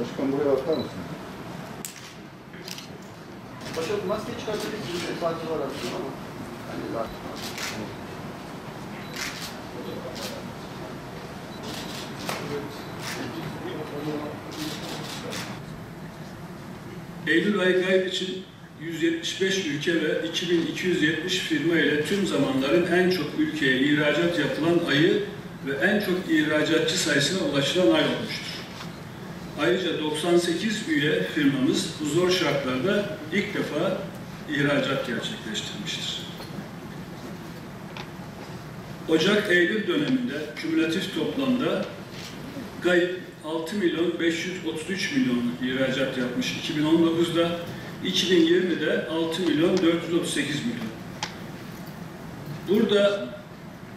Başkan buraya bakar mısın? Başka maske çıkartabilirsiniz. Sadece var aslında ama. Hani var. Eylül ayı GAYB için 175 ülke ve 2270 firma ile tüm zamanların en çok ülkeye ihracat yapılan ayı ve en çok ihracatçı sayısına ulaşılan ay olmuştur. Ayrıca 98 üye firmamız bu zor şartlarda ilk defa ihracat gerçekleştirmiştir. Ocak-Eylül döneminde kümülatif toplamda GAYB 6.533.000.000 ihracat yapmış 2019'da, 2020'de 6.438.000.000. Burada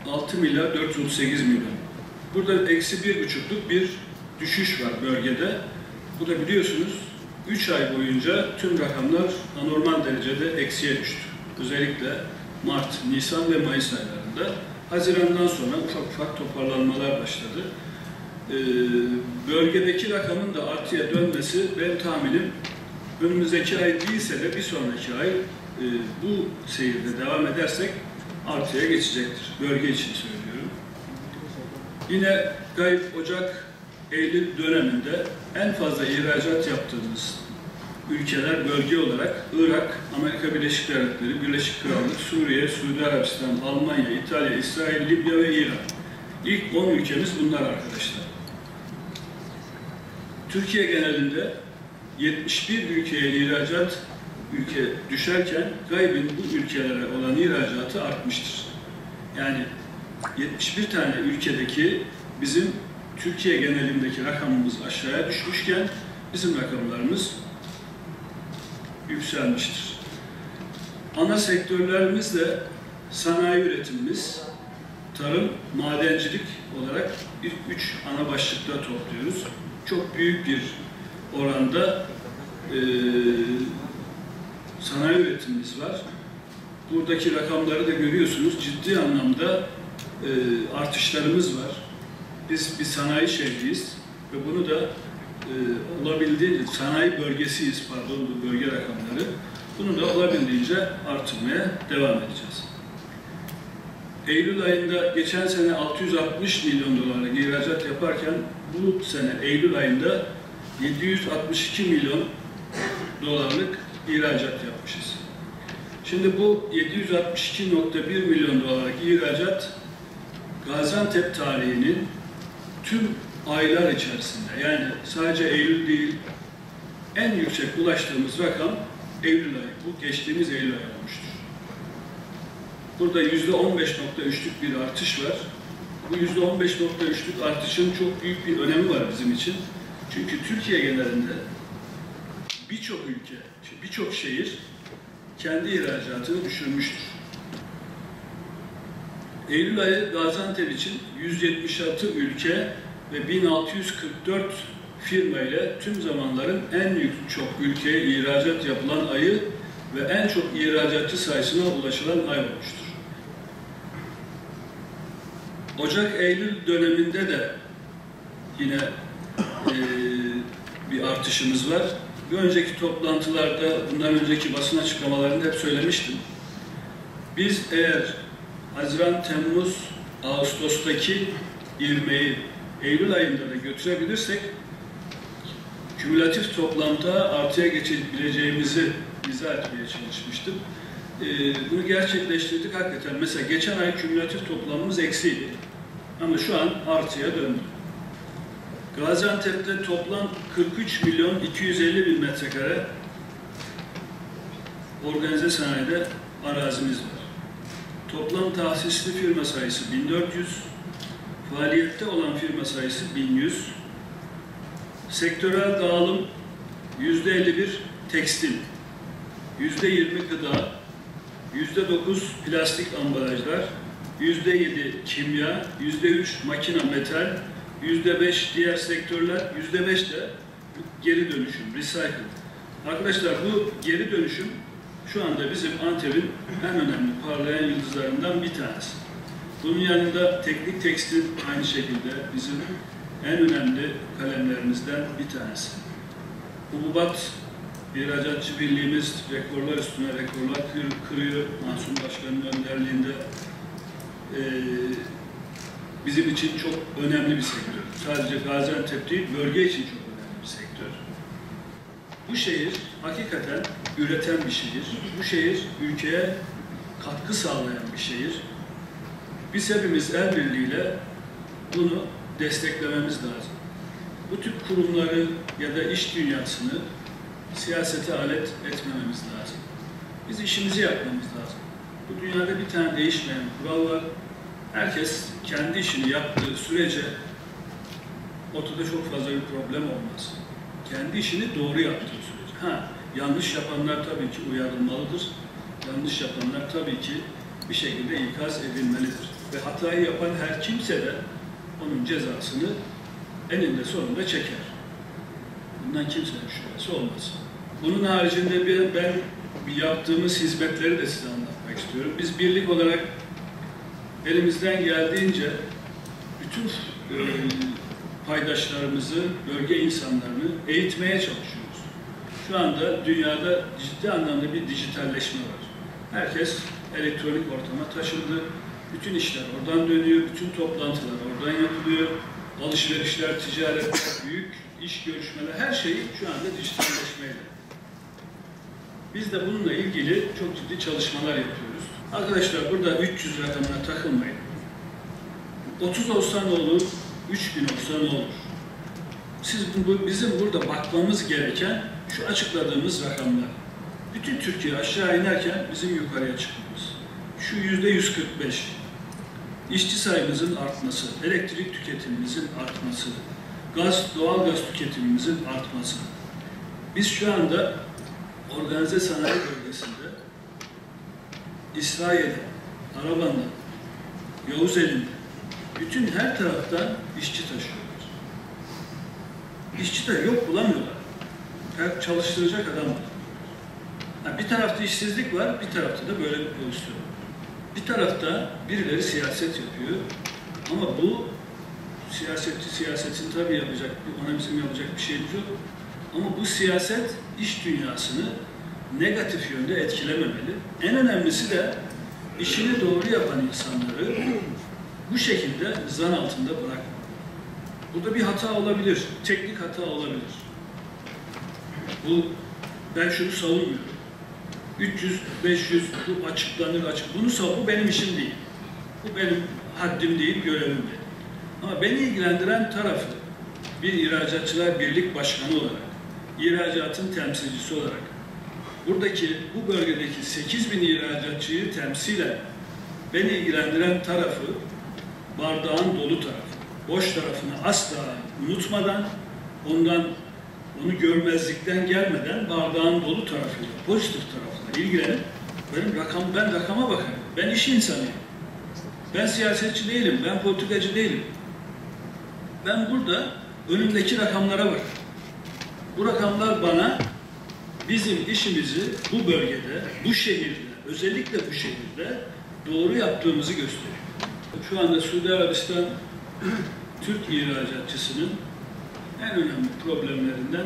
6.438.000.000. Burada eksi 1,5'luk bir düşüş var bölgede. Bu da biliyorsunuz 3 ay boyunca tüm rakamlar anormal derecede eksiye düştü. Özellikle Mart, Nisan ve Mayıs aylarında. Haziran'dan sonra ufak ufak toparlanmalar başladı. Bölgedeki rakamın da artıya dönmesi benim tahminim önümüzdeki ay değilse de bir sonraki ay bu seyirde devam edersek artıya geçecektir. Bölge için söylüyorum. Yine GAYB Ocak-Eylül döneminde en fazla ihracat yaptığımız ülkeler bölge olarak Irak, Amerika Birleşik Devletleri, Birleşik Krallık, Suriye, Suudi Arabistan, Almanya, İtalya, İsrail, Libya ve İran. İlk 10 ülkemiz bunlar arkadaşlar. Türkiye genelinde 71 ülkeye ihracat düşerken GAYB'in bu ülkelere olan ihracatı artmıştır. Yani 71 tane ülkedeki bizim Türkiye genelindeki rakamımız aşağıya düşmüşken bizim rakamlarımız yükselmiştir. Ana sektörlerimiz de sanayi üretimimiz, tarım, madencilik olarak ilk 3 ana başlıkta topluyoruz. Çok büyük bir oranda sanayi üretimimiz var. Buradaki rakamları da görüyorsunuz. Ciddi anlamda artışlarımız var. Biz bir sanayi şehriyiz ve bunu da olabildiğince sanayi bölgesiyiz, pardon bu bölge rakamları. Bunu da olabildiğince artırmaya devam edeceğiz. Eylül ayında geçen sene 660 milyon dolarlık ihracat yaparken bu sene Eylül ayında 762 milyon dolarlık ihracat yapmışız. Şimdi bu 762,1 milyon dolarlık ihracat Gaziantep tarihinin tüm aylar içerisinde, yani sadece Eylül değil, en yüksek ulaştığımız rakam Eylül ayı. Bu geçtiğimiz Eylül ayı olmuştur. Burada %15,3'lük bir artış var. Bu %15,3'lük artışın çok büyük bir önemi var bizim için. Çünkü Türkiye genelinde birçok ülke, birçok şehir kendi ihracatını düşürmüştür. Eylül ayı Gaziantep için 176 ülke ve 1644 firma ile tüm zamanların en çok ülkeye ihracat yapılan ayı ve en çok ihracatçı sayısına ulaşılan ay olmuştur. Ocak-Eylül döneminde de yine bir artışımız var. Bir önceki toplantılarda, bundan önceki basın açıklamalarında hep söylemiştim. Biz eğer Haziran, Temmuz, Ağustos'taki ivmeyi Eylül ayında da götürebilirsek kümülatif toplamda artıya geçebileceğimizi izah etmeye çalışmıştım. Bunu gerçekleştirdik hakikaten. Mesela geçen ay kümülatif toplamımız eksiydi. Ama şu an artıya döndü. Gaziantep'te toplam 43.250.000 metrekare organize sanayide arazimiz var. Toplam tahsisli firma sayısı 1400, faaliyette olan firma sayısı 1100, sektörel dağılım %51 tekstil, %20 gıda, %9 plastik ambalajlar, %7 kimya, %3 makina metal, %5 diğer sektörler, %5 de geri dönüşüm, recycle. Arkadaşlar bu geri dönüşüm şu anda bizim Antep'in en önemli parlayan yıldızlarından bir tanesi. Bunun yanında teknik tekstil aynı şekilde bizim en önemli kalemlerimizden bir tanesi. Hububat İhracatçı Birliğimiz rekorlar üstüne rekorlar kırıyor. Mansur Başkan'ın önderliğinde bizim için çok önemli bir sektör. Sadece Gaziantep değil, bölge için çok önemli bir sektör. Bu şehir hakikaten üreten bir şehir. Bu şehir ülkeye katkı sağlayan bir şehir. Biz hepimiz el birliğiyle bunu desteklememiz lazım. Bu tip kurumları ya da iş dünyasını siyasete alet etmememiz lazım. Biz işimizi yapmamız lazım. Bu dünyada bir tane değişmeyen kural var. Herkes kendi işini yaptığı sürece ortada çok fazla bir problem olmaz. Kendi işini doğru yaptığı sürece. Yanlış yapanlar tabii ki uyarılmalıdır. Yanlış yapanlar tabii ki bir şekilde ikaz edilmelidir. Ve hatayı yapan her kimse de onun cezasını eninde sonunda çeker. Bundan kimsenin şüphesi olmaz. Bunun haricinde ben yaptığımız hizmetleri de size anlatmak istiyorum. Biz birlik olarak elimizden geldiğince bütün paydaşlarımızı, bölge insanlarını eğitmeye çalışıyoruz. Şu anda dünyada ciddi anlamda bir dijitalleşme var. Herkes elektronik ortama taşındı. Bütün işler oradan dönüyor, bütün toplantılar oradan yapılıyor. Alışverişler, ticaretler, büyük iş görüşmeler, her şey şu anda dijitalleşmeyle. Biz de bununla ilgili çok ciddi çalışmalar yapıyoruz. Arkadaşlar burada 300 rakamına takılmayın. 30 olsa ne olur, 3000 olsa ne olur? Bizim burada bakmamız gereken şu açıkladığımız rakamlar. Bütün Türkiye aşağı inerken bizim yukarıya çıkmamız. Şu %145. İşçi sayımızın artması, elektrik tüketimimizin artması, doğal gaz tüketimimizin artması. Biz şu anda organize sanayi bölgesinde İsrail'de, Araban'da, Yavuzeli'nde bütün her taraftan işçi taşıyorlar. İşçi de yok, bulamıyorlar. Çalıştıracak adam var. Bir tarafta işsizlik var, bir tarafta da böyle bir pozisyon. Bir tarafta birileri siyaset yapıyor ama bu siyasetin tabii ona bizim yapacak bir şeyimiz yok. Ama bu siyaset iş dünyasını negatif yönde etkilememeli. En önemlisi de işini doğru yapan insanları bu şekilde zan altında bırakmamak. Burada bir hata olabilir, teknik hata olabilir. Ben şunu savunmuyorum. 300, 500, bu açıklanır. Bu benim işim değil. Bu benim haddim değil, görevim değil. Ama beni ilgilendiren tarafı bir İhracatçılar Birlik Başkanı olarak, ihracatın temsilcisi olarak, buradaki, bu bölgedeki 8000 ihracatçıyı temsilen beni ilgilendiren tarafı bardağın dolu tarafı. Boş tarafını asla unutmadan, onu görmezlikten gelmeden bardağın dolu tarafıyla, pozitif tarafına ilgilenip ben rakama bakarım. Ben iş insanıyım. Ben siyasetçi değilim, ben politikacı değilim. Ben burada önümdeki rakamlara bakarım. Bu rakamlar bana bizim işimizi bu bölgede, bu şehirde, özellikle bu şehirde doğru yaptığımızı gösteriyor. Şu anda Suudi Arabistan Türk ihracatçısının en önemli problemlerinden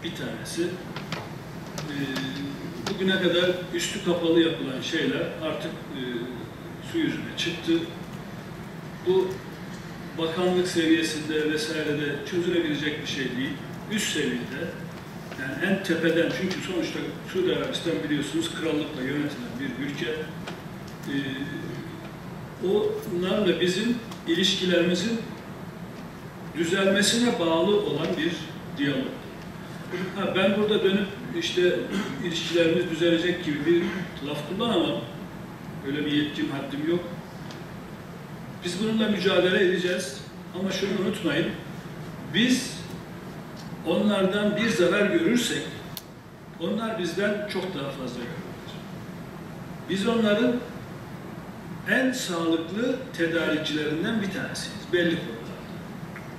bir tanesi. Bugüne kadar üstü kapalı yapılan şeyler artık su yüzüne çıktı. Bu bakanlık seviyesinde vesairede çözülebilecek bir şey değil. Üst seviyede, yani en tepeden, çünkü sonuçta Suudi Arabistan biliyorsunuz krallıkla yönetilen bir ülke. Onlarla bizim ilişkilerimizin düzelmesine bağlı olan bir diyalog. Ben burada dönüp işte ilişkilerimiz düzelecek gibi bir laf kullanamam. Öyle bir yetkim, haddim yok. Biz bununla mücadele edeceğiz. Ama şunu unutmayın, biz onlardan bir zarar görürsek, onlar bizden çok daha fazla görürler. Biz onların en sağlıklı tedarikçilerinden bir tanesiyiz, belli konularda.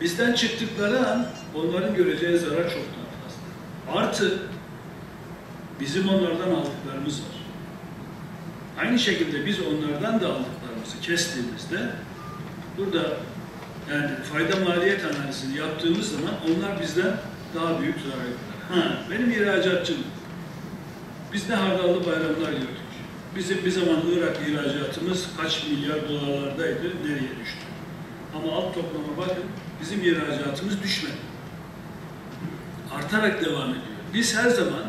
Bizden çıktıkları an onların göreceği zarar çok daha fazla. Artı, bizim onlardan aldıklarımız var. Aynı şekilde biz onlardan da aldıklarımızı kestiğimizde, burada yani fayda maliyet analizini yaptığımız zaman onlar bizden daha büyük zarar ediyorlar. Benim ihracatçım. Biz ne hardallı bayramlar gördük. Bizim bir zaman Irak ihracatımız kaç milyar dolarlardaydı, nereye düştü? Ama alt toplama bakın, bizim ihracatımız düşmedi. Artarak devam ediyor. Biz her zaman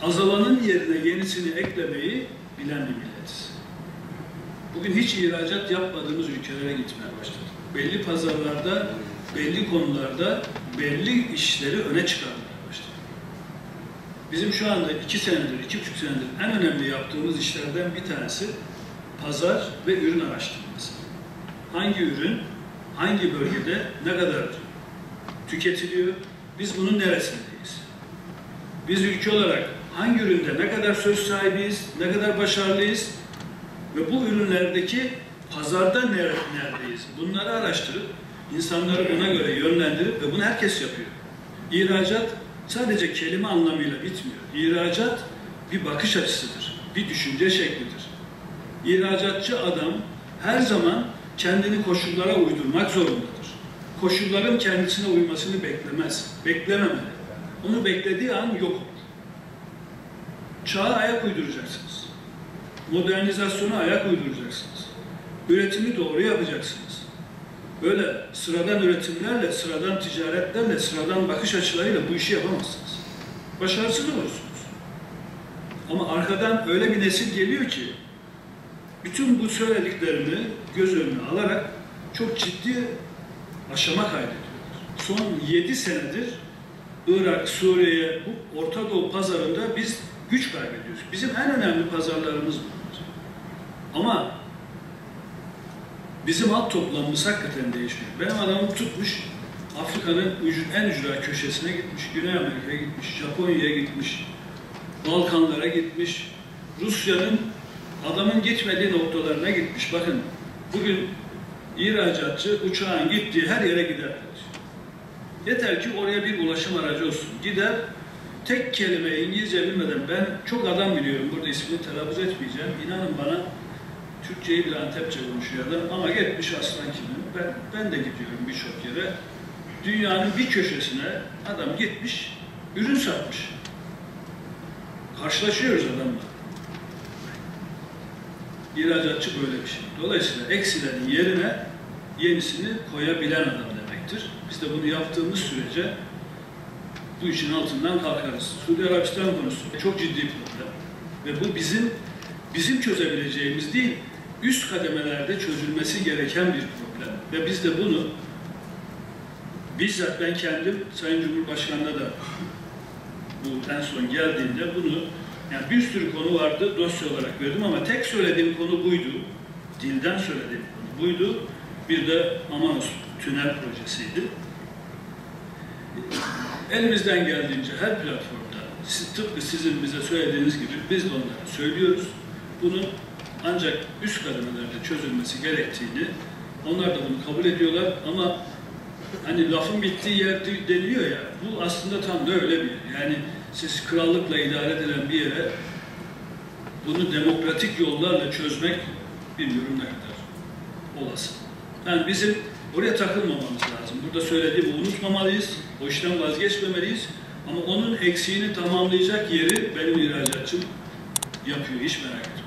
azalanın yerine yenisini eklemeyi bilen bir milletiz. Bugün hiç ihracat yapmadığımız ülkelere gitmeye başladık. Belli pazarlarda, belli konularda belli işleri öne çıkarmaya başladık. Bizim şu anda 2 senedir, 2,5 senedir en önemli yaptığımız işlerden bir tanesi pazar ve ürün araştırması. Hangi ürün, hangi bölgede ne kadar tüketiliyor, biz bunun neresindeyiz? Biz ülke olarak hangi üründe ne kadar söz sahibiyiz, ne kadar başarılıyız ve bu ürünlerdeki pazarda neredeyiz? Bunları araştırıp, insanları buna göre yönlendirip ve bunu herkes yapıyor. İhracat sadece kelime anlamıyla bitmiyor. İhracat bir bakış açısıdır, bir düşünce şeklidir. İhracatçı adam her zaman kendini koşullara uydurmak zorundadır. Koşulların kendisine uymasını beklemez, beklememeli. Onu beklediği an yok olur. Çağa ayak uyduracaksınız. Modernizasyona ayak uyduracaksınız. Üretimi doğru yapacaksınız. Böyle sıradan üretimlerle, sıradan ticaretlerle, sıradan bakış açılarıyla bu işi yapamazsınız. Başarısız olursunuz. Ama arkadan öyle bir nesil geliyor ki, bütün bu söylediklerimi göz önüne alarak çok ciddi aşama kaydediyorlar. Son 7 senedir Irak, Suriye, bu Orta Doğu pazarında biz güç kaybediyoruz. Bizim en önemli pazarlarımız bunlar. Ama bizim alt toplamımız hakikaten değişmiyor. Benim adamım tutmuş, Afrika'nın en ücra köşesine gitmiş, Güney Amerika'ya gitmiş, Japonya'ya gitmiş, Balkanlara gitmiş, Rusya'nın adamın gitmediği noktalarına gitmiş. Bakın, bugün ihracatçı uçağın gittiği her yere gider. Yeter ki oraya bir ulaşım aracı olsun. Gider, tek kelime İngilizce bilmeden, ben çok adam biliyorum, burada ismini telaffuz etmeyeceğim. İnanın bana, Türkçeyi bile Antepçe konuşuyor adam ama gitmiş aslan kimi. Ben de gidiyorum birçok yere. Dünyanın bir köşesine adam gitmiş, ürün satmış. Karşılaşıyoruz adamla. İhracatçı böyle bir şey. Dolayısıyla eksilerin yerine yenisini koyabilen adam demektir. Biz de bunu yaptığımız sürece bu işin altından kalkarız. Suudi Arabistan konusu çok ciddi problem. Ve bu bizim çözebileceğimiz değil, üst kademelerde çözülmesi gereken bir problem. Ve biz de bunu bizzat ben kendim Sayın Cumhurbaşkanı'na da bu en son geldiğinde bunu, yani bir sürü konu vardı, dosya olarak verdim ama tek söylediğim konu buydu. Dilden söylediğim konu buydu. Bir de Amanos tünel projesiydi. Elimizden geldiğince her platformda, tıpkı sizin bize söylediğiniz gibi biz de onlara söylüyoruz. Bunun ancak üst kademelerde çözülmesi gerektiğini, onlar da bunu kabul ediyorlar ama hani lafın bittiği yer deniliyor ya, bu aslında tam da öyle bir yer. Yani siz krallıkla idare edilen bir yere bunu demokratik yollarla çözmek bilmiyorum ne kadar olası. Yani bizim oraya takılmamamız lazım. Burada söylediğimi unutmamalıyız, o işten vazgeçmemeliyiz ama onun eksiğini tamamlayacak yeri benim ihracatçım yapıyor, hiç merak etmeyin.